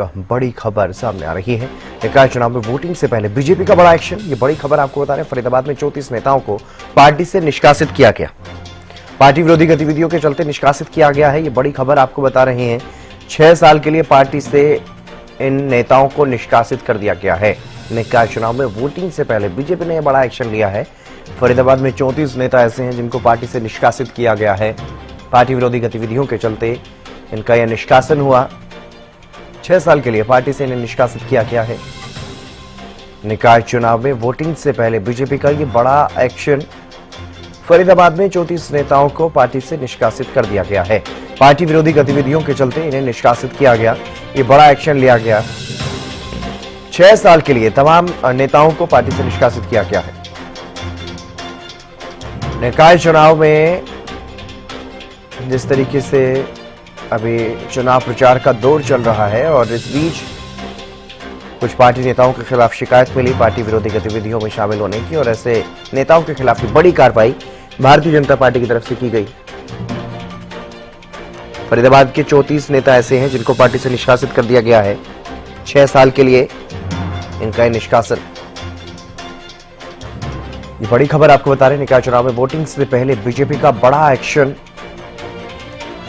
एक बड़ी खबर सामने आ रही है। निकाय चुनाव में वोटिंग से पहले बीजेपी का बड़ा एक्शन। ये बड़ी खबर आपको बता रहे हैं, फरीदाबाद में 34 नेताओं को पार्टी से निष्कासित किया गया। पार्टी विरोधी गतिविधियों के चलते निष्कासित किया गया है। ये बड़ी खबर आपको बता रहे हैं। 6 साल के लिए पार्टी से इन नेताओं को निष्कासित कर दिया गया है। निकाय चुनाव में वोटिंग से पहले बीजेपी ने यह बड़ा एक्शन लिया है। फरीदाबाद में 34 नेता ऐसे हैं जिनको पार्टी से निष्कासित किया गया है। पार्टी विरोधी गतिविधियों के चलते इनका यह निष्कासन हुआ। 6 साल के लिए पार्टी से इन्हें निष्कासित किया गया है। निकाय चुनाव में वोटिंग से पहले बीजेपी का यह बड़ा एक्शन। फरीदाबाद में 34 नेताओं को पार्टी से निष्कासित कर दिया गया है। पार्टी विरोधी गतिविधियों के चलते इन्हें निष्कासित किया गया। ये बड़ा एक्शन लिया गया। 6 साल के लिए तमाम नेताओं को पार्टी से निष्कासित किया गया है। निकाय चुनाव में जिस तरीके से अभी चुनाव प्रचार का दौर चल रहा है और इस बीच कुछ पार्टी नेताओं के खिलाफ शिकायत मिली पार्टी विरोधी गतिविधियों में शामिल होने की, और ऐसे नेताओं के खिलाफ बड़ी कार्रवाई भारतीय जनता पार्टी की तरफ से की गई। फरीदाबाद के 34 नेता ऐसे हैं जिनको पार्टी से निष्कासित कर दिया गया है। 6 साल के लिए इनका निष्कासन। ये बड़ी खबर आपको बता रहे हैं। निकाय चुनाव में वोटिंग से पहले बीजेपी का बड़ा एक्शन।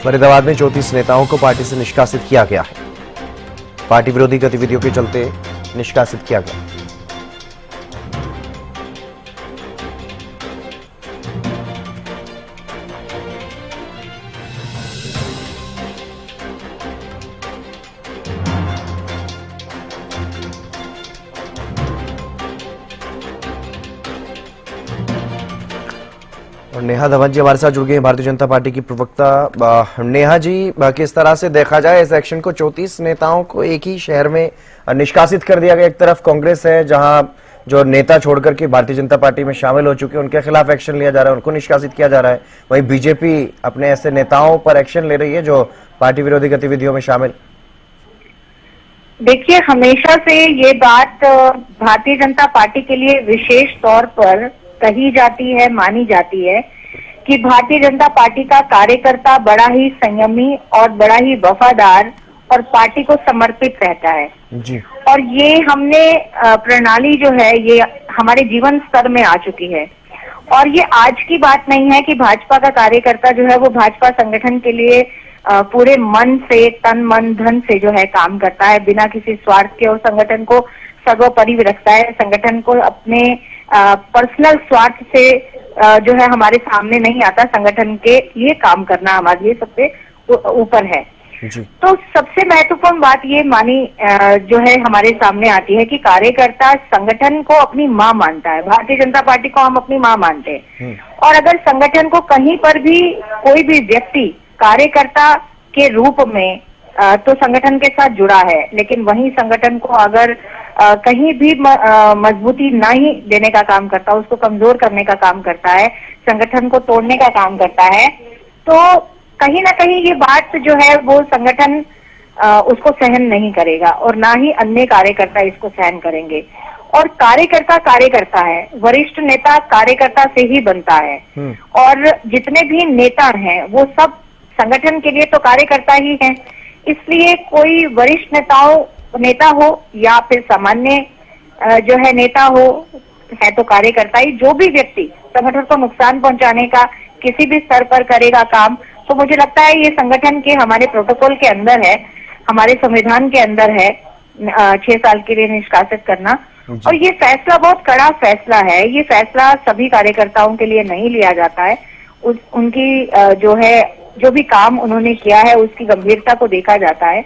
फरीदाबाद में 34 नेताओं को पार्टी से निष्कासित किया गया है। पार्टी विरोधी गतिविधियों के चलते निष्कासित किया गया। और नेहा धवन जी हमारे साथ जुड़ गए हैं, भारतीय जनता पार्टी की प्रवक्ता। नेहा जी, किस तरह से देखा जाए इस एक्शन को? 34 नेताओं को एक ही शहर में निष्कासित कर दिया गया। एक तरफ कांग्रेस है जहां जो नेता छोड़कर के भारतीय जनता पार्टी में शामिल हो चुके हैं, उनके खिलाफ एक्शन लिया जा रहा है, उनको निष्कासित किया जा रहा है। वहीं बीजेपी अपने ऐसे नेताओं पर एक्शन ले रही है जो पार्टी विरोधी गतिविधियों में शामिल। देखिए, हमेशा से ये बात भारतीय जनता पार्टी के लिए विशेष तौर पर कही जाती है, मानी जाती है कि भारतीय जनता पार्टी का कार्यकर्ता बड़ा ही संयमी और बड़ा ही वफादार और पार्टी को समर्पित रहता है जी। और ये हमने प्रणाली जो है ये हमारे जीवन स्तर में आ चुकी है। और ये आज की बात नहीं है कि भाजपा का कार्यकर्ता जो है वो भाजपा संगठन के लिए पूरे मन से, तन मन धन से जो है काम करता है, बिना किसी स्वार्थ के, और संगठन को सर्वोपरि रखता है। संगठन को अपने पर्सनल स्वार्थ से जो है हमारे सामने नहीं आता। संगठन के लिए काम करना हमारे लिए सबसे ऊपर है जी। तो सबसे महत्वपूर्ण बात ये मानी जो है हमारे सामने आती है कि कार्यकर्ता संगठन को अपनी मां मानता है। भारतीय जनता पार्टी को हम अपनी मां मानते हैं, और अगर संगठन को कहीं पर भी कोई भी व्यक्ति कार्यकर्ता के रूप में तो संगठन के साथ जुड़ा है, लेकिन वही संगठन को अगर कहीं भी मजबूती नहीं देने का काम करता है, उसको कमजोर करने का काम करता है, संगठन को तोड़ने का काम करता है, तो कहीं ना कहीं ये बात जो है वो संगठन उसको सहन नहीं करेगा और ना ही अन्य कार्यकर्ता इसको सहन करेंगे। और कार्यकर्ता कार्यकर्ता है, वरिष्ठ नेता कार्यकर्ता से ही बनता है, और जितने भी नेता हैं वो सब संगठन के लिए तो कार्यकर्ता ही हैं। इसलिए कोई वरिष्ठ नेता हो या फिर सामान्य जो है नेता हो, है तो कार्यकर्ता ही। जो भी व्यक्ति संगठन को नुकसान पहुंचाने का किसी भी स्तर पर करेगा काम, तो मुझे लगता है ये संगठन के हमारे प्रोटोकॉल के अंदर है, हमारे संविधान के अंदर है 6 साल के लिए निष्कासित करना। और ये फैसला बहुत कड़ा फैसला है। ये फैसला सभी कार्यकर्ताओं के लिए नहीं लिया जाता है। उनकी जो भी काम उन्होंने किया है उसकी गंभीरता को देखा जाता है।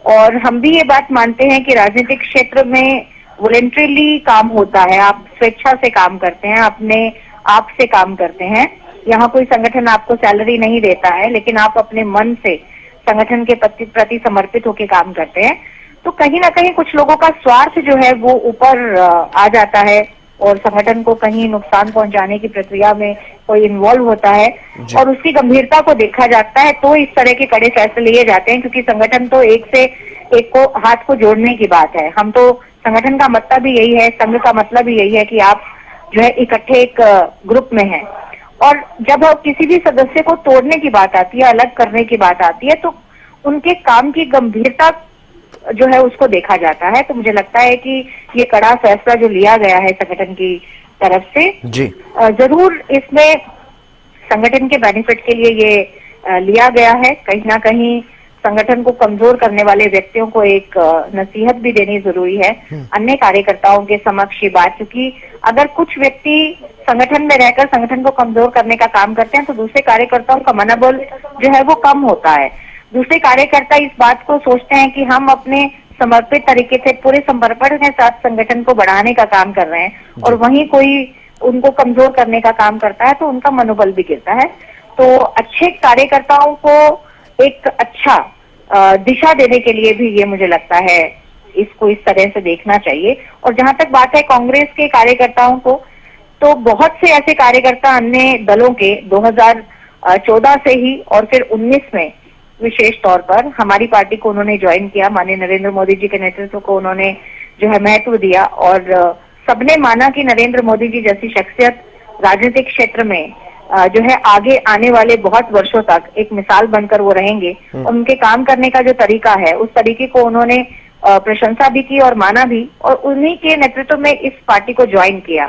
और हम भी ये बात मानते हैं कि राजनीतिक क्षेत्र में वॉलंटरीली काम होता है। आप स्वेच्छा से काम करते हैं, अपने आप से काम करते हैं। यहाँ कोई संगठन आपको सैलरी नहीं देता है, लेकिन आप अपने मन से संगठन के प्रति समर्पित होकर काम करते हैं। तो कहीं ना कहीं कुछ लोगों का स्वार्थ जो है वो ऊपर आ जाता है और संगठन को कहीं नुकसान पहुंचाने की प्रक्रिया में कोई इन्वॉल्व होता है और उसकी गंभीरता को देखा जाता है, तो इस तरह के कड़े फैसले लिए जाते हैं। क्योंकि संगठन तो एक से एक को हाथ को जोड़ने की बात है। हम तो संगठन का मतलब भी यही है, संघ का मतलब भी यही है कि आप जो है इकट्ठे एक ग्रुप में हैं। और जब किसी भी सदस्य को तोड़ने की बात आती है, अलग करने की बात आती है, तो उनके काम की गंभीरता जो है उसको देखा जाता है। तो मुझे लगता है कि ये कड़ा फैसला जो लिया गया है संगठन की तरफ से, जी जरूर इसमें संगठन के बेनिफिट के लिए ये लिया गया है। कहीं ना कहीं संगठन को कमजोर करने वाले व्यक्तियों को एक नसीहत भी देनी जरूरी है अन्य कार्यकर्ताओं के समक्ष ये बात, क्योंकि अगर कुछ व्यक्ति संगठन में रहकर संगठन को कमजोर करने का काम करते हैं तो दूसरे कार्यकर्ताओं का मनोबल जो है वो कम होता है। दूसरे कार्यकर्ता इस बात को सोचते हैं कि हम अपने समर्पित तरीके से पूरे समर्पण के साथ संगठन को बढ़ाने का काम कर रहे हैं और वहीं कोई उनको कमजोर करने का काम करता है तो उनका मनोबल भी गिरता है। तो अच्छे कार्यकर्ताओं को एक अच्छा दिशा देने के लिए भी ये मुझे लगता है इसको इस तरह से देखना चाहिए। और जहां तक बात है कांग्रेस के कार्यकर्ताओं को, तो बहुत से ऐसे कार्यकर्ता अन्य दलों के 2014 से ही और फिर 19 में विशेष तौर पर हमारी पार्टी को उन्होंने ज्वाइन किया। माननीय नरेंद्र मोदी जी के नेतृत्व को उन्होंने जो है महत्व दिया और सबने माना कि नरेंद्र मोदी जी जैसी शख्सियत राजनीतिक क्षेत्र में जो है आगे आने वाले बहुत वर्षों तक एक मिसाल बनकर वो रहेंगे। और उनके काम करने का जो तरीका है उस तरीके को उन्होंने प्रशंसा भी की और माना भी, और उन्हीं के नेतृत्व में इस पार्टी को ज्वाइन किया।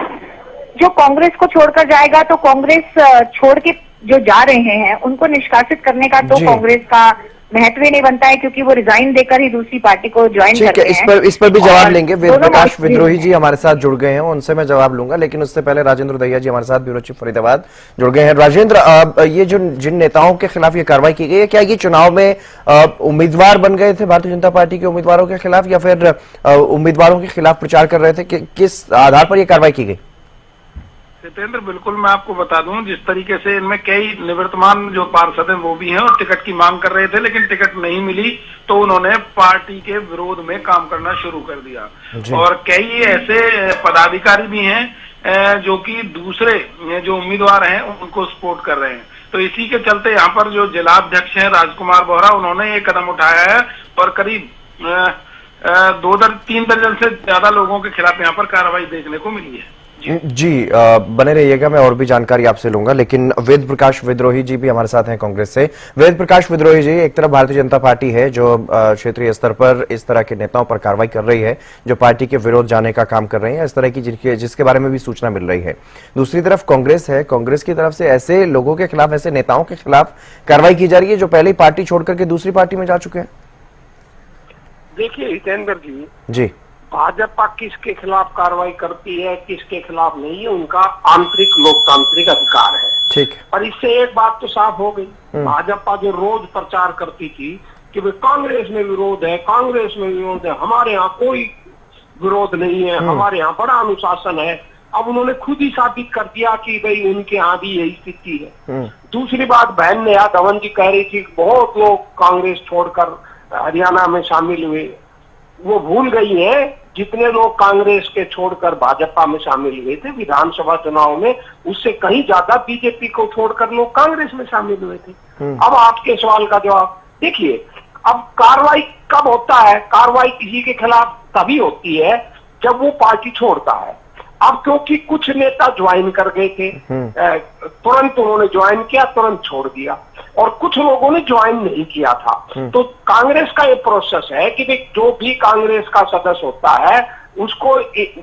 जो कांग्रेस को छोड़कर जाएगा तो कांग्रेस छोड़ के जो जा रहे हैं उनको निष्कासित करने का तो कांग्रेस का महत्व ही नहीं बनता है, क्योंकि वो रिजाइन देकर ही दूसरी पार्टी को ज्वाइन करते हैं। इस पर भी जवाब लेंगे। वेद प्रकाश विद्रोही जी हमारे साथ जुड़ गए हैं, उनसे मैं जवाब लूंगा, लेकिन उससे पहले राजेंद्र दहिया जी हमारे साथ ब्यूरो चीफ फरीदाबाद जुड़ गए हैं। राजेंद्र, ये जो जिन नेताओं के खिलाफ ये कार्रवाई की गई है, क्या ये चुनाव में उम्मीदवार बन गए थे भारतीय जनता पार्टी के उम्मीदवारों के खिलाफ, या फिर उम्मीदवारों के खिलाफ प्रचार कर रहे थे? किस आधार पर यह कार्रवाई की गई? जितेंद्र, बिल्कुल मैं आपको बता दूं, जिस तरीके से इनमें कई निवर्तमान जो पार्षद हैं वो भी हैं और टिकट की मांग कर रहे थे, लेकिन टिकट नहीं मिली तो उन्होंने पार्टी के विरोध में काम करना शुरू कर दिया। और कई ऐसे पदाधिकारी भी हैं जो कि दूसरे जो उम्मीदवार हैं उनको सपोर्ट कर रहे हैं। तो इसी के चलते यहाँ पर जो जिलाध्यक्ष हैं राजकुमार बोहरा, उन्होंने ये कदम उठाया है और करीब 2-3 दर्जन से ज्यादा लोगों के खिलाफ यहाँ पर कार्रवाई देखने को मिली है। जी बने रहिएगा, मैं और भी जानकारी आपसे लूंगा। लेकिन वेद प्रकाश विद्रोही जी भी हमारे साथ हैं कांग्रेस से। वेद प्रकाश विद्रोही जी, एक तरफ भारतीय जनता पार्टी है जो क्षेत्रीय स्तर पर इस तरह के नेताओं पर कार्रवाई कर रही है, जो पार्टी के विरोध जाने का काम कर रहे हैं, इस तरह की जिसके बारे में भी सूचना मिल रही है। दूसरी तरफ कांग्रेस है, कांग्रेस की तरफ से ऐसे लोगों के खिलाफ, ऐसे नेताओं के खिलाफ कार्रवाई की जा रही है जो पहले ही पार्टी छोड़ करके दूसरी पार्टी में जा चुके हैं। देखिए हितेंद्र जी, भाजपा किसके खिलाफ कार्रवाई करती है, किसके खिलाफ नहीं, ये उनका आंतरिक लोकतांत्रिक अधिकार है। ठीक है। पर इससे एक बात तो साफ हो गई, भाजपा जो रोज प्रचार करती थी कि भाई कांग्रेस में विरोध है, कांग्रेस में विरोध है, हमारे यहाँ कोई विरोध नहीं है, हमारे यहाँ बड़ा अनुशासन है, अब उन्होंने खुद ही साबित कर दिया कि भाई उनके यहाँ भी यही स्थिति है। दूसरी बात, बहन नेहा धवन जी कह रही थी बहुत लोग कांग्रेस छोड़कर हरियाणा में शामिल हुए, वो भूल गई है जितने लोग कांग्रेस के छोड़कर भाजपा में शामिल हुए थे विधानसभा चुनाव में, उससे कहीं ज्यादा बीजेपी को छोड़कर लोग कांग्रेस में शामिल हुए थे। अब आपके सवाल का जवाब देखिए, अब कार्रवाई कब होता है? कार्रवाई किसी के खिलाफ तभी होती है जब वो पार्टी छोड़ता है। अब क्योंकि कुछ नेता ज्वाइन कर गए थे, तुरंत उन्होंने ज्वाइन किया, तुरंत छोड़ दिया, और कुछ लोगों ने ज्वाइन नहीं किया था। तो कांग्रेस का ये प्रोसेस है कि जो भी कांग्रेस का सदस्य होता है उसको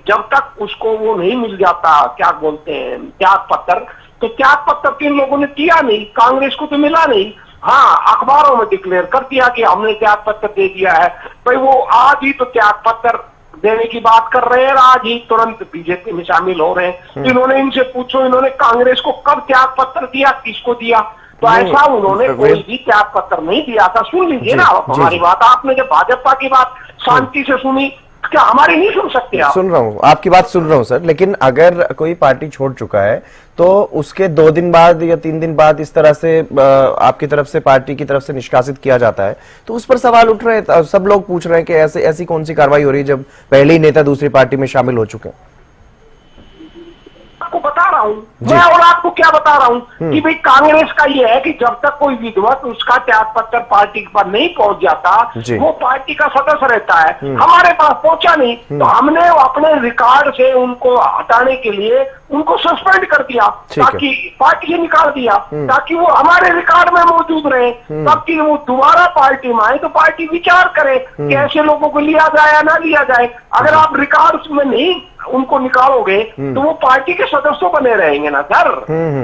जब तक उसको वो नहीं मिल जाता, क्या बोलते हैं, त्याग पत्र, तो त्याग पत्र किन लोगों ने किया नहीं, कांग्रेस को तो मिला नहीं। हाँ, अखबारों में डिक्लेयर कर दिया कि हमने त्याग पत्र दे दिया है, भाई वो आज ही तो त्याग पत्र देने की बात कर रहे हैं, आज ही तुरंत बीजेपी में शामिल हो रहे हैं। इन्होंने इनसे पूछो, इन्होंने कांग्रेस को कब त्याग पत्र दिया, किसको दिया? तो ऐसा उन्होंने कोई भी त्याग पत्र नहीं दिया था। सुन लीजिए ना हमारी बात, आपने जब भाजपा की बात शांति से सुनी, क्या हमारी नहीं सुन सकते आप? सुन रहा हूँ, आपकी बात सुन रहा हूँ सर, लेकिन अगर कोई पार्टी छोड़ चुका है तो उसके 2 दिन बाद या 3 दिन बाद इस तरह से आपकी तरफ से, पार्टी की तरफ से निष्कासित किया जाता है, तो उस पर सवाल उठ रहे हैं। सब लोग पूछ रहे हैं कि ऐसी कौन सी कार्रवाई हो रही है जब पहले ही नेता दूसरी पार्टी में शामिल हो चुके हैं? आपको बता रहा हूँ, मैं और आपको क्या बता रहा हूँ कि भाई कांग्रेस का ये है कि जब तक कोई विधिवत उसका त्याग पत्र पार्टी पर नहीं पहुंच जाता, वो पार्टी का सदस्य रहता है। हमारे पास पहुंचा नहीं, तो हमने अपने रिकॉर्ड से उनको हटाने के लिए उनको सस्पेंड कर दिया, ताकि पार्टी से निकाल दिया, ताकि वो हमारे रिकॉर्ड में मौजूद रहे, ताकि वो दोबारा पार्टी में आए तो पार्टी विचार करे कि ऐसे लोगों को लिया जाए या ना लिया जाए। अगर आप रिकॉर्ड में नहीं उनको निकालोगे तो वो पार्टी के सदस्य बने रहेंगे ना सर।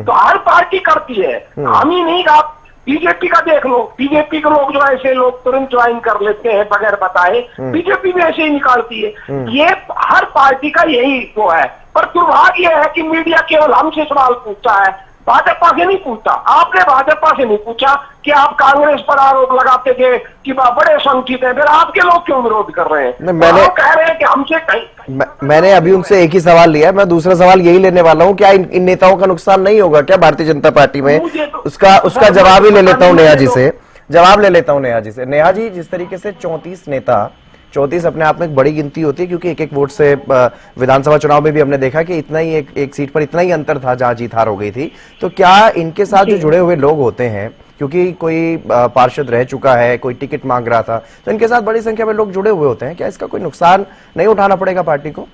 तो हर पार्टी करती है, हम ही नहीं। आप बीजेपी का देख लो, बीजेपी के लोग जो ऐसे लोग तुरंत ज्वाइन कर लेते हैं बगैर बताए, बीजेपी भी ऐसे ही निकालती है। ये हर पार्टी का यही वो है। पर दुर्भाग्य है कि मीडिया केवल हमसे सवाल पूछता है, भाजपा से नहीं पूछता। आपने भाजपा से नहीं पूछा कि आप कांग्रेस पर आरोप लगाते थे कि बड़े संगठित है, फिर आपके लोग क्यों विरोध कर रहे हैं? मैंने कह रहे हैं कि हमसे मैंने अभी उनसे एक ही सवाल लिया, मैं दूसरा सवाल यही लेने वाला हूं, क्या इन नेताओं का नुकसान नहीं होगा क्या भारतीय जनता पार्टी में? उसका जवाब ही ले लेता हूं नेहा जी से, जवाब ले लेता हूं नेहा जी से। नेहा जी, जिस तरीके से 34 नेता, 34 अपने आप में एक बड़ी गिनती होती है, क्योंकि एक वोट से विधानसभा चुनाव में भी हमने देखा कि इतना ही एक सीट पर इतना ही अंतर था जहां जीत हार हो गई थी। तो क्या इनके साथ जो जुड़े हुए लोग होते हैं, क्योंकि कोई पार्षद रह चुका है, कोई टिकट मांग रहा था, तो इनके साथ बड़ी संख्या में लोग जुड़े हुए होते हैं, क्या इसका कोई नुकसान नहीं उठाना पड़ेगा पार्टी को?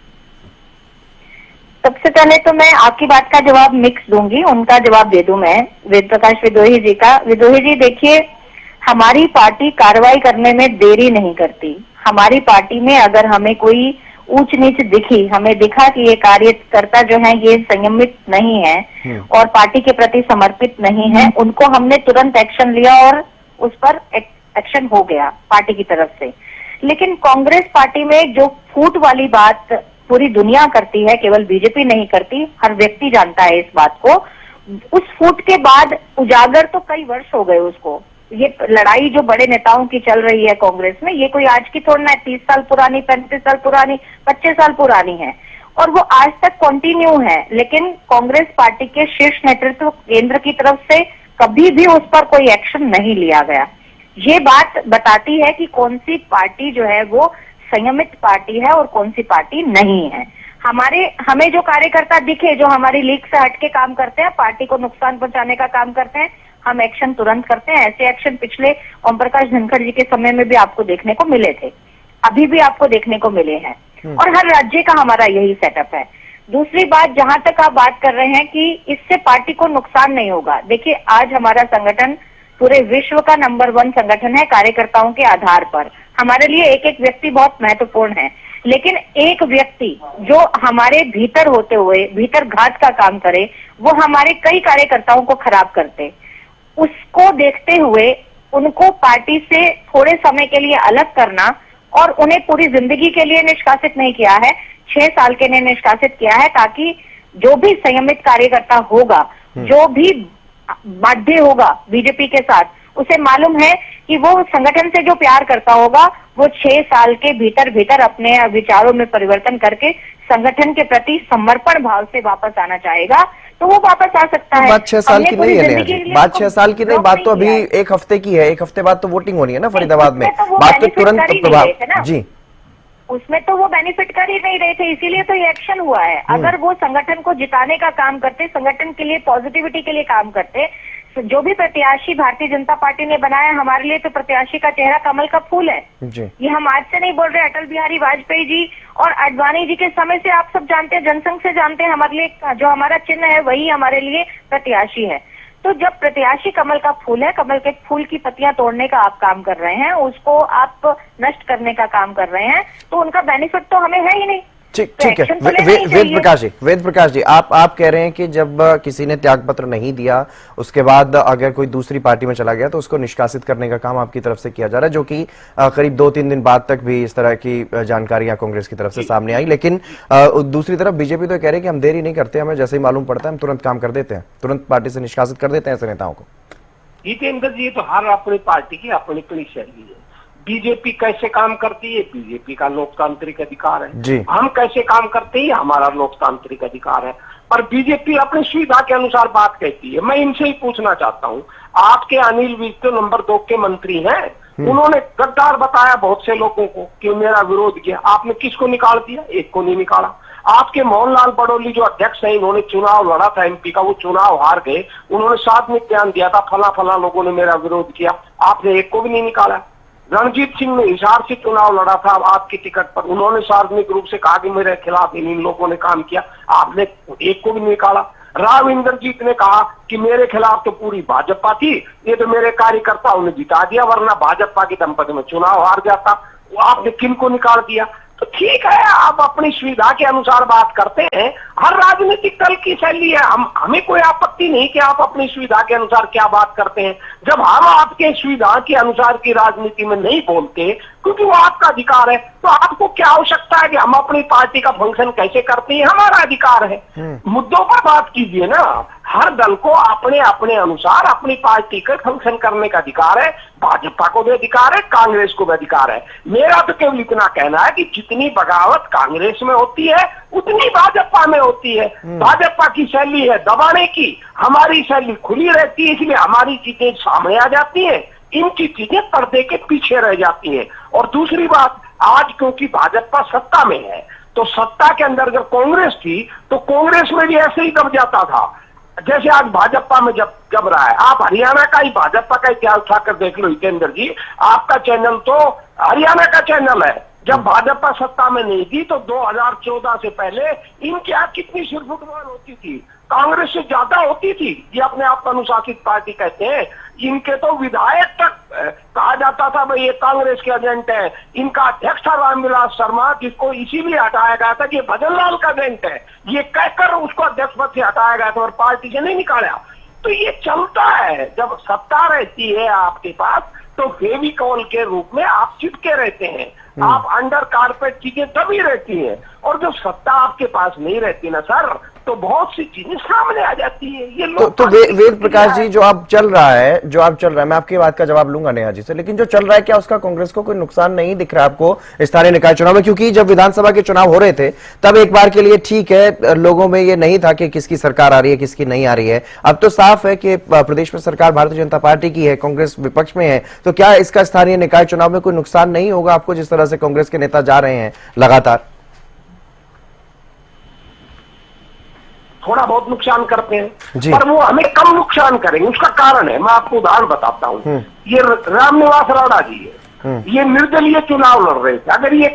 सबसे पहले तो मैं आपकी बात का जवाब मिक्स दूंगी, उनका जवाब दे दूं मैं वेद प्रकाश विदोही जी का। विदोही जी देखिए, हमारी पार्टी कार्रवाई करने में देरी नहीं करती। हमारी पार्टी में अगर हमें कोई ऊंच नीच दिखी, हमें दिखा कि ये कार्यकर्ता जो है ये संयमित नहीं है और पार्टी के प्रति समर्पित नहीं है, उनको हमने तुरंत एक्शन लिया और उस पर एक्शन हो गया पार्टी की तरफ से। लेकिन कांग्रेस पार्टी में जो फूट वाली बात पूरी दुनिया करती है, केवल बीजेपी नहीं करती, हर व्यक्ति जानता है इस बात को। उस फूट के बाद उजागर तो कई वर्ष हो गए उसको। ये लड़ाई जो बड़े नेताओं की चल रही है कांग्रेस में, ये कोई आज की थोड़ी ना, 30 साल पुरानी, 35 साल पुरानी, 25 साल पुरानी है और वो आज तक कंटिन्यू है। लेकिन कांग्रेस पार्टी के शीर्ष नेतृत्व केंद्र की तरफ से कभी भी उस पर कोई एक्शन नहीं लिया गया। ये बात बताती है कि कौन सी पार्टी जो है वो संयमित पार्टी है और कौन सी पार्टी नहीं है। हमें जो कार्यकर्ता दिखे जो हमारी लीग से हटके काम करते हैं, पार्टी को नुकसान पहुंचाने का काम करते हैं, हम एक्शन तुरंत करते हैं। ऐसे एक्शन पिछले ओम प्रकाश धनखड़ जी के समय में भी आपको देखने को मिले थे, अभी भी आपको देखने को मिले हैं और हर राज्य का हमारा यही सेटअप है। दूसरी बात, जहां तक आप बात कर रहे हैं कि इससे पार्टी को नुकसान नहीं होगा, देखिए आज हमारा संगठन पूरे विश्व का नंबर 1 संगठन है कार्यकर्ताओं के आधार पर। हमारे लिए एक एक व्यक्ति बहुत महत्वपूर्ण है, लेकिन एक व्यक्ति जो हमारे भीतर होते हुए भीतर घात का काम करे, वो हमारे कई कार्यकर्ताओं को खराब करते। उसको देखते हुए उनको पार्टी से थोड़े समय के लिए अलग करना और उन्हें पूरी जिंदगी के लिए निष्कासित नहीं किया है, 6 साल के लिए निष्कासित किया है, ताकि जो भी संयमित कार्यकर्ता होगा, जो भी बाध्य होगा बीजेपी के साथ, उसे मालूम है कि वो संगठन से जो प्यार करता होगा वो 6 साल के भीतर अपने विचारों में परिवर्तन करके संगठन के प्रति समर्पण भाव से वापस आना चाहेगा, तो वो वापस आ सकता है। बात 6 साल की नहीं है, बात 6 साल की नहीं, बात तो अभी 1 हफ्ते की है। 1 हफ्ते बाद तो वोटिंग होनी है ना फरीदाबाद में, बात तो तुरंत प्रभाव जी, उसमें तो वो बेनिफिट कर ही नहीं रहे थे, इसीलिए तो ये एक्शन हुआ है। अगर वो संगठन को जिताने का काम करते, संगठन के लिए पॉजिटिविटी के लिए काम करते, जो भी प्रत्याशी भारतीय जनता पार्टी ने बनाया, हमारे लिए तो प्रत्याशी का चेहरा कमल का फूल है जी। ये हम आज से नहीं बोल रहे, अटल बिहारी वाजपेयी जी और आडवाणी जी के समय से आप सब जानते हैं, जनसंघ से जानते हैं, हमारे लिए जो हमारा चिन्ह है वही हमारे लिए प्रत्याशी है। तो जब प्रत्याशी कमल का फूल है, कमल के फूल की पत्तियां तोड़ने का आप काम कर रहे हैं, उसको आप नष्ट करने का काम कर रहे हैं, तो उनका बेनिफिट तो हमें है ही नहीं। ठीक है। वेद प्रकाश जी, आप कह रहे हैं कि जब किसी ने त्याग पत्र नहीं दिया, उसके बाद अगर कोई दूसरी पार्टी में चला गया तो उसको निष्कासित करने का काम आपकी तरफ से किया जा रहा है, जो कि करीब 2-3 दिन बाद तक भी इस तरह की जानकारियां कांग्रेस की तरफ से सामने आई। लेकिन दूसरी तरफ बीजेपी तो कह रही है कि हम देरी नहीं करते, हमें जैसे ही मालूम पड़ता है हम तुरंत काम कर देते हैं, तुरंत पार्टी से निष्कासित कर देते हैं ऐसे नेताओं को। जितेंद्र जी, तो हर अपनी पार्टी की अपनी शैली है। बीजेपी कैसे काम करती है, बीजेपी का लोकतांत्रिक अधिकार है। हम कैसे काम करते हैं, हमारा लोकतांत्रिक अधिकार है। पर बीजेपी अपनी सुविधा के अनुसार बात कहती है। मैं इनसे ही पूछना चाहता हूँ, आपके अनिल विज तो नंबर 2 के मंत्री हैं, उन्होंने गद्दार बताया बहुत से लोगों को कि मेरा विरोध किया, आपने किसको निकाल दिया? एक को नहीं निकाला। आपके मोहनलाल बड़ौली जो अध्यक्ष हैं, इन्होंने चुनाव लड़ा था एमपी का, वो चुनाव हार गए, उन्होंने सार्वजनिक बयान दिया था फला फला लोगों ने मेरा विरोध किया, आपने एक को भी नहीं निकाला। रणजीत सिंह ने हिसार से चुनाव लड़ा था आपकी टिकट पर, उन्होंने सार्वजनिक रूप से कहा कि मेरे खिलाफ इन लोगों ने काम किया, आपने एक को भी नहीं निकाला। राव इंद्रजीत ने कहा कि मेरे खिलाफ तो पूरी भाजपा थी, ये तो मेरे कार्यकर्ताओं ने जिता दिया, वरना भाजपा की दंपति में चुनाव हार जाता, वो आपने किन को निकाल दिया। तो ठीक है, आप अपनी सुविधा के अनुसार बात करते हैं, हर राजनीतिक दल की शैली है, हमें कोई आपत्ति नहीं कि आप अपनी सुविधा के अनुसार क्या बात करते हैं। जब हम आपके सुविधा के अनुसार की राजनीति में नहीं बोलते, क्योंकि वो आपका अधिकार है, तो आपको क्या आवश्यकता है कि हम अपनी पार्टी का फंक्शन कैसे करते हैं, हमारा अधिकार है। मुद्दों पर बात कीजिए ना, हर दल को अपने अपने अनुसार अपनी पार्टी का फंक्शन करने का अधिकार है, भाजपा को भी अधिकार है, कांग्रेस को भी अधिकार है। मेरा तो केवल इतना कहना है कि जितनी बगावत कांग्रेस में होती है उतनी भाजपा में होती है। भाजपा की शैली है दबाने की, हमारी शैली खुली रहती है, इसलिए हमारी चीजें सामने आ जाती हैं, इनकी चीजें पर्दे के पीछे रह जाती हैं। और दूसरी बात, आज क्योंकि भाजपा सत्ता में है, तो सत्ता के अंदर अगर कांग्रेस थी तो कांग्रेस में भी ऐसे ही दब जाता था जैसे आज भाजपा में जब रहा है। आप हरियाणा का ही भाजपा का इतिहास उठाकर देख लो हितेंद्र जी, आपका चैनल तो हरियाणा का चैनल है। जब भाजपा सत्ता में नहीं थी तो 2014 से पहले इनके यहाँ कितनी सिर फुटबॉल होती थी, कांग्रेस से ज्यादा होती थी। ये अपने आप को अनुशासित पार्टी कहते हैं, इनके तो विधायक तक कहा जाता था भाई ये कांग्रेस के एजेंट है। इनका अध्यक्ष था रामविलास शर्मा, जिसको इसीलिए हटाया गया था कि ये भजनलाल का एजेंट है, ये कहकर उसको अध्यक्ष पद से हटाया गया था और पार्टी से नहीं निकाला। तो ये चलता है, जब सत्ता रहती है आपके पास तो फेविकॉल के रूप में आप चिपके रहते हैं, आप अंडर कारपेट चीजें दबी रहती हैं। और जब सत्ता आपके पास नहीं रहती ना सर, तो बहुत सी चीजें सामने आ जाती है। ये तो वेद प्रकाश जी, जो आप चल रहा है, मैं आपकी बात का जवाब लूंगा नेहा जी से, लेकिन जो चल रहा है क्या उसका कांग्रेस को कोई नुकसान नहीं दिख रहा है आपको स्थानीय निकाय चुनाव में? क्योंकि जब विधानसभा के चुनाव हो रहे थे तब एक बार के लिए ठीक है, लोगों में ये नहीं था कि किसकी सरकार आ रही है किसकी नहीं आ रही है। अब तो साफ है कि प्रदेश में सरकार भारतीय जनता पार्टी की है, कांग्रेस विपक्ष में है, तो क्या इसका स्थानीय निकाय चुनाव में कोई नुकसान नहीं होगा आपको, जिस तरह से कांग्रेस के नेता जा रहे हैं लगातार? थोड़ा बहुत नुकसान करते हैं, पर वो हमें कम नुकसान करेंगे। उसका कारण है, मैं आपको उदाहरण बताता हूँ। ये रामनिवास राणा जी है, ये निर्दलीय चुनाव लड़ रहे थे। अगर ये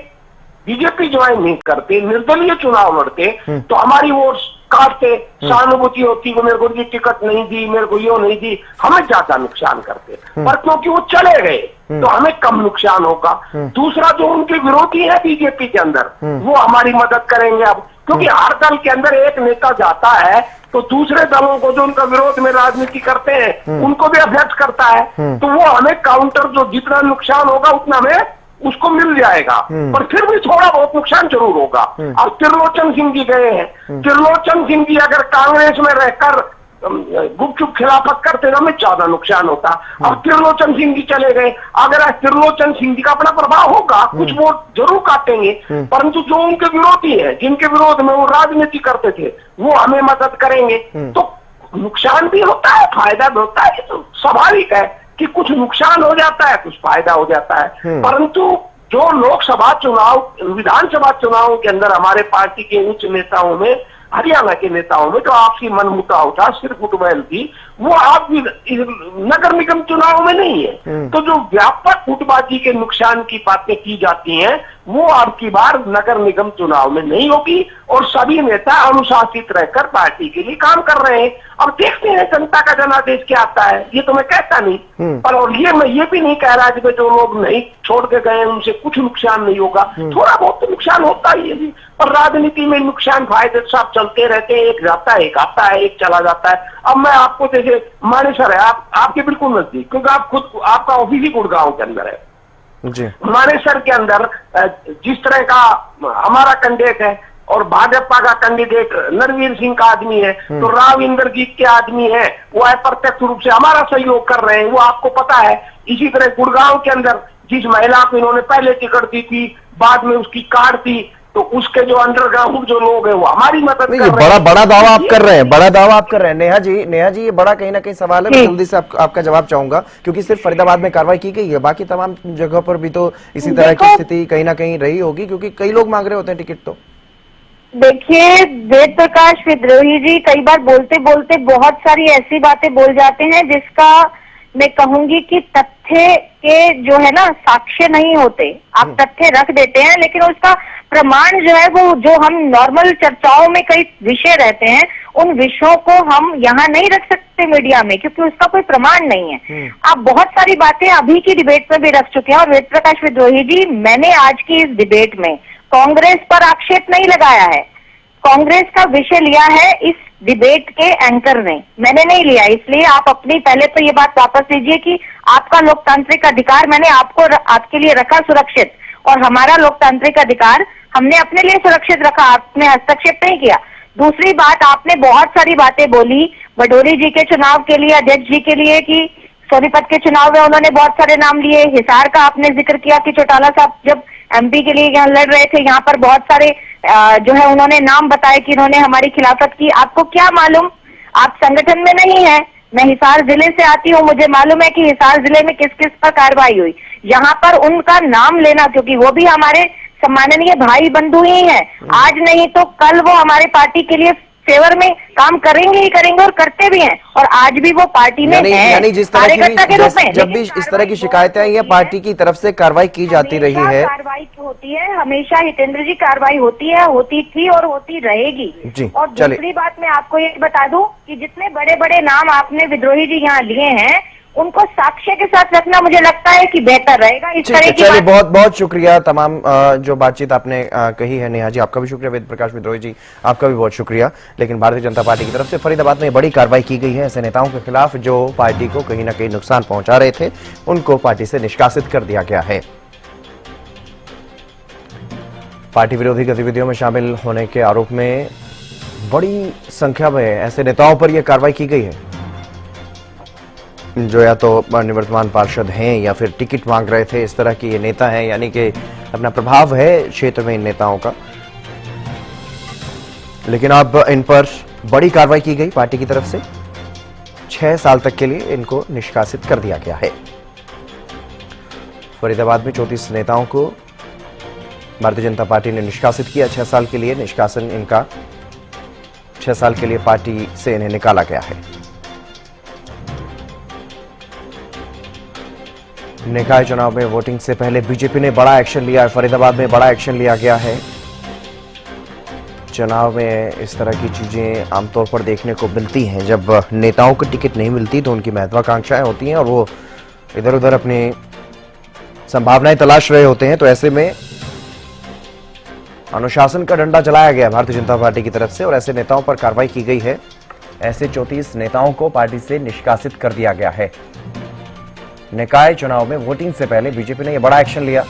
बीजेपी ज्वाइन नहीं करते, निर्दलीय चुनाव लड़ते, तो हमारी वोट काटते, सहानुभूति होती कि मेरे को ये टिकट नहीं दी, मेरे को यो नहीं दी, हमें ज्यादा नुकसान करते। पर क्योंकि वो चले गए तो हमें कम नुकसान होगा। दूसरा, जो उनके विरोधी है बीजेपी के अंदर, वो हमारी मदद करेंगे अब, क्योंकि हर दल के अंदर एक नेता जाता है तो दूसरे दलों को जो उनका विरोध में राजनीति करते हैं उनको भी अभ्यस्त करता है, तो वो हमें काउंटर, जो जितना नुकसान होगा उतना हमें उसको मिल जाएगा। पर फिर भी थोड़ा बहुत नुकसान जरूर होगा। अब त्रिलोचन सिंह जी गए हैं, त्रिलोचन सिंह जी अगर कांग्रेस में रहकर गुपचुप खिलाफत करते तो हमें ज्यादा नुकसान होता। अब त्रिलोचन सिंह जी चले गए, अगर त्रिलोचन सिंह जी का अपना प्रभाव होगा, कुछ वोट जरूर काटेंगे, परंतु जो उनके विरोधी है, जिनके विरोध में वो राजनीति करते थे, वो हमें मदद करेंगे। तो नुकसान भी होता है, फायदा भी होता है। तो स्वाभाविक है कि कुछ नुकसान हो जाता है, कुछ फायदा हो जाता है। परंतु जो लोकसभा चुनाव, विधानसभा चुनाव के अंदर हमारे पार्टी के उच्च नेताओं में, हरियाणा के नेताओं में जो आपसी मनमुटाव था, सिर्फ फुटबॉल थी, वो आप नगर निगम चुनाव में नहीं है। तो जो व्यापक फुटबाजी के नुकसान की बातें की जाती हैं, वो अब की बार नगर निगम चुनाव में नहीं होगी और सभी नेता अनुशासित रहकर पार्टी के लिए काम कर रहे हैं। अब देखते हैं जनता का जनादेश क्या आता है, ये तो मैं कहता नहीं, पर और ये मैं ये भी नहीं कह रहा कि जो लोग नहीं छोड़ के गए उनसे कुछ नुकसान नहीं होगा, थोड़ा बहुत तो नुकसान होता ही है। पर राजनीति में नुकसान फायदे सब चलते रहते हैं, एक जाता है, एक आता है, एक चला जाता है। अब मैं आपको, जैसे मानेसर है, आपके बिल्कुल नजदीक, क्योंकि आप खुद, आपका ऑफिस ही गुड़गांव के अंदर है जी। मानेसर के अंदर जिस तरह का हमारा कैंडिडेट है और भाजपा का कैंडिडेट नरवीर सिंह का आदमी है, तो राव इंद्रजीत के आदमी है, वो अप्रत्यक्ष रूप से हमारा सहयोग कर रहे हैं, वो आपको पता है। इसी तरह गुड़गांव के अंदर जिस महिला को इन्होंने पहले टिकट दी थी, बाद में उसकी कार्ड थी, तो उसके जो अंडरग्राउंड जो लोग हैं वो हमारी मदद कर रहे हैं। बड़ा दावा आप कर रहे हैं, बड़ा दावा आप कर रहे हैं। नेहा जी ये बड़ा कहीं ना कहीं सवाल है, मैं जल्दी से आपका जवाब चाहूंगा, क्योंकि सिर्फ फरीदाबाद में कार्रवाई की गई है, बाकी तमाम जगह पर भी तो इसी तरह की स्थिति कहीं ना कहीं रही होगी, क्योंकि कई लोग मांग रहे होते हैं टिकट। तो देखिए, वेद प्रकाश विद्रोही जी कई बार बोलते बोलते बहुत सारी ऐसी बातें बोल जाते हैं जिसका मैं कहूंगी कि तथ्य के जो है ना साक्ष्य नहीं होते। आप तथ्य रख देते हैं लेकिन उसका प्रमाण जो है वो जो हम नॉर्मल चर्चाओं में कई विषय रहते हैं उन विषयों को हम यहाँ नहीं रख सकते मीडिया में, क्योंकि उसका कोई प्रमाण नहीं है। आप बहुत सारी बातें अभी की डिबेट में भी रख चुके हैं। और वेद प्रकाश विद्रोही जी, मैंने आज की इस डिबेट में कांग्रेस पर आक्षेप नहीं लगाया है। कांग्रेस का विषय लिया है इस डिबेट के एंकर ने, मैंने नहीं लिया। इसलिए आप अपनी पहले तो ये बात वापस लीजिए कि आपका लोकतांत्रिक अधिकार मैंने आपके लिए रखा सुरक्षित, और हमारा लोकतांत्रिक अधिकार हमने अपने लिए सुरक्षित रखा, आपने हस्तक्षेप नहीं किया। दूसरी बात, आपने बहुत सारी बातें बोली भदौरी जी के चुनाव के लिए, अध्यक्ष जी के लिए, कि सोनीपत के चुनाव में उन्होंने बहुत सारे नाम लिए। हिसार का आपने जिक्र किया कि चौटाला साहब जब एमपी के लिए यहाँ लड़ रहे थे, यहाँ पर बहुत सारे जो है उन्होंने नाम बताए कि इन्होंने हमारी खिलाफत की। आपको क्या मालूम, आप संगठन में नहीं है। मैं हिसार जिले से आती हूँ, मुझे मालूम है कि हिसार जिले में किस किस पर कार्रवाई हुई। यहाँ पर उनका नाम लेना, क्योंकि वो भी हमारे सम्माननीय भाई बंधु ही हैं, आज नहीं तो कल वो हमारे पार्टी के लिए फेवर में काम करेंगे ही करेंगे और करते भी हैं, और आज भी वो पार्टी में हैं, यानी जिस तरह कार्यकर्ता के रूप में। जब भी इस तरह की शिकायतें आई हैं, पार्टी की तरफ से कार्रवाई की जाती रही है। कार्रवाई होती है हमेशा, हितेंद्र जी, कार्रवाई होती है, होती थी और होती रहेगी जी। और दूसरी बात मैं आपको ये बता दूं कि जितने बड़े बड़े नाम आपने विद्रोही जी यहाँ लिए हैं उनको साक्ष्य के साथ रखना मुझे लगता है कि बेहतर रहेगा। इस तरह की चलिए, बहुत बहुत शुक्रिया तमाम जो बातचीत आपने कही है। नेहा जी, आपका भी शुक्रिया। वेद प्रकाश विद्रोही जी, आपका भी बहुत शुक्रिया। लेकिन भारतीय जनता पार्टी की तरफ से फरीदाबाद में बड़ी कार्रवाई की गई है। ऐसे नेताओं के खिलाफ जो पार्टी को कहीं ना कहीं नुकसान पहुंचा रहे थे, उनको पार्टी से निष्कासित कर दिया गया है। पार्टी विरोधी गतिविधियों में शामिल होने के आरोप में बड़ी संख्या में ऐसे नेताओं पर यह कार्रवाई की गई है जो या तो निवर्तमान पार्षद हैं या फिर टिकट मांग रहे थे। इस तरह के ये नेता हैं, यानी कि अपना प्रभाव है क्षेत्र में इन नेताओं का। लेकिन अब इन पर बड़ी कार्रवाई की गई पार्टी की तरफ से। 6 साल तक के लिए इनको निष्कासित कर दिया गया है। फरीदाबाद में 34 नेताओं को भारतीय जनता पार्टी ने निष्कासित किया। 6 साल के लिए निष्कासन इनका, 6 साल के लिए पार्टी से इन्हें निकाला गया है। निकाय चुनाव में वोटिंग से पहले बीजेपी ने बड़ा एक्शन लिया है। फरीदाबाद में बड़ा एक्शन लिया गया है। चुनाव में इस तरह की चीजें आमतौर पर देखने को मिलती हैं। जब नेताओं को टिकट नहीं मिलती तो उनकी महत्वाकांक्षाएं होती हैं और वो इधर उधर अपनी संभावनाएं तलाश रहे होते हैं। तो ऐसे में अनुशासन का डंडा चलाया गया भारतीय जनता पार्टी की तरफ से और ऐसे नेताओं पर कार्रवाई की गई है। ऐसे 34 नेताओं को पार्टी से निष्कासित कर दिया गया है। निकाय चुनाव में वोटिंग से पहले बीजेपी ने यह बड़ा एक्शन लिया।